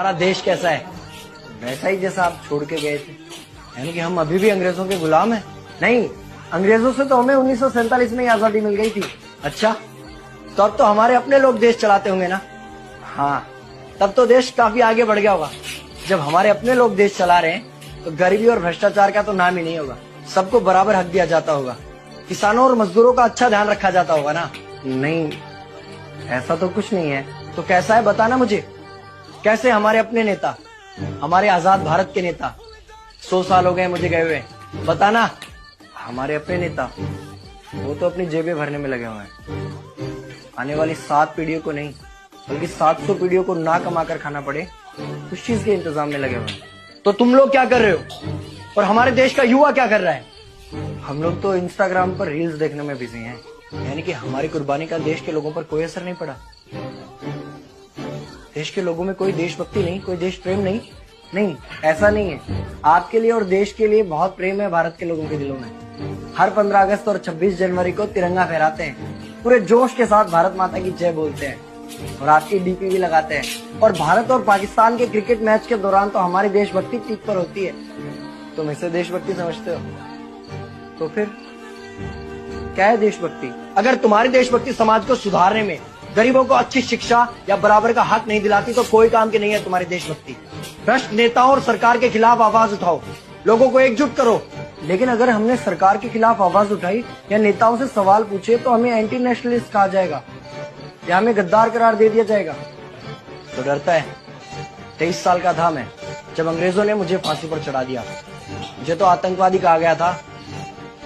हमारा देश कैसा है? वैसा ही जैसा आप छोड़ के गए थे। यानी कि हम अभी भी अंग्रेजों के गुलाम हैं? नहीं, अंग्रेजों से तो हमें 1947 में ही आजादी मिल गई थी। अच्छा, तो अब तो हमारे अपने लोग देश चलाते होंगे ना? हाँ, तब तो देश काफी आगे बढ़ गया होगा। जब हमारे अपने लोग देश चला रहे हैं तो गरीबी और भ्रष्टाचार का तो नाम ही नहीं होगा। सबको बराबर हक दिया जाता होगा, किसानों और मजदूरों का अच्छा ध्यान रखा जाता होगा ना? नहीं, ऐसा तो कुछ नहीं है। तो कैसा है बताना मुझे। कैसे हमारे अपने नेता, हमारे आजाद भारत के नेता, 100 साल हो गए मुझे गए हुए, बताना। हमारे अपने नेता वो तो अपनी जेबें भरने में लगे हुए हैं। आने वाली 7 पीढ़ियों को नहीं बल्कि 700 पीढ़ियों को ना कमा कर खाना पड़े उस चीज के इंतजाम में लगे हुए हैं। तो तुम लोग क्या कर रहे हो और हमारे देश का युवा क्या कर रहा है? हम लोग तो इंस्टाग्राम पर रील्स देखने में बिजी हैं। यानी कि हमारी कुर्बानी का देश के लोगों पर कोई असर नहीं पड़ा। देश के लोगों में कोई देशभक्ति नहीं, कोई देश प्रेम नहीं। नहीं, ऐसा नहीं है। आपके लिए और देश के लिए बहुत प्रेम है भारत के लोगों के दिलों में। हर 15 अगस्त और 26 जनवरी को तिरंगा फहराते हैं, पूरे जोश के साथ भारत माता की जय बोलते हैं और आपकी डीपी भी लगाते हैं। और भारत और पाकिस्तान के क्रिकेट मैच के दौरान तो हमारी देशभक्ति पीक पर होती है। तुम इसे देशभक्ति समझते हो? तो फिर क्या है देशभक्ति? अगर तुम्हारी देशभक्ति समाज को सुधारने में, गरीबों को अच्छी शिक्षा या बराबर का हक नहीं दिलाती तो कोई काम की नहीं है तुम्हारी देशभक्ति। भ्रष्ट नेताओं और सरकार के खिलाफ आवाज उठाओ, लोगों को एकजुट करो। लेकिन अगर हमने सरकार के खिलाफ आवाज उठाई या नेताओं से सवाल पूछे तो हमें एंटी नेशनलिस्ट कहा जाएगा या हमें गद्दार करार दे दिया जाएगा। तो डरता है। 23 साल का था मैं जब अंग्रेजों ने मुझे फांसी पर चढ़ा दिया। मुझे तो आतंकवादी कहा गया था।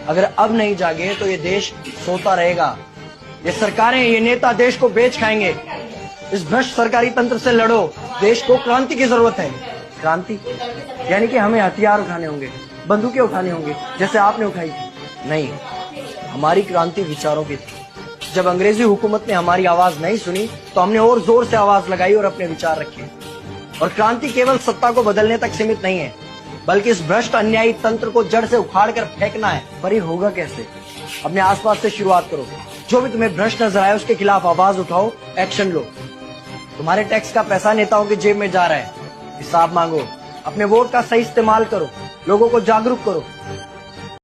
अगर अब नहीं जागे तो ये देश सोता रहेगा। ये सरकारें, ये नेता देश को बेच खाएंगे। इस भ्रष्ट सरकारी तंत्र से लड़ो। देश को क्रांति की जरूरत है। क्रांति यानी कि हमें हथियार उठाने होंगे, बंदूकें उठानी होंगी जैसे आपने उठाई थी। नहीं, हमारी क्रांति विचारों की थी। जब अंग्रेजी हुकूमत ने हमारी आवाज नहीं सुनी तो हमने और जोर से आवाज लगाई और अपने विचार रखे। और क्रांति केवल सत्ता को बदलने तक सीमित नहीं है, बल्कि इस भ्रष्ट अन्यायी तंत्र को जड़ से उखाड़ कर फेंकना है। पर ये होगा कैसे? अपने आसपास से शुरुआत करो। जो भी तुम्हें भ्रष्ट नजर आए उसके खिलाफ आवाज उठाओ, एक्शन लो। तुम्हारे टैक्स का पैसा नेताओं की जेब में जा रहा है, हिसाब मांगो। अपने वोट का सही इस्तेमाल करो, लोगों को जागरूक करो।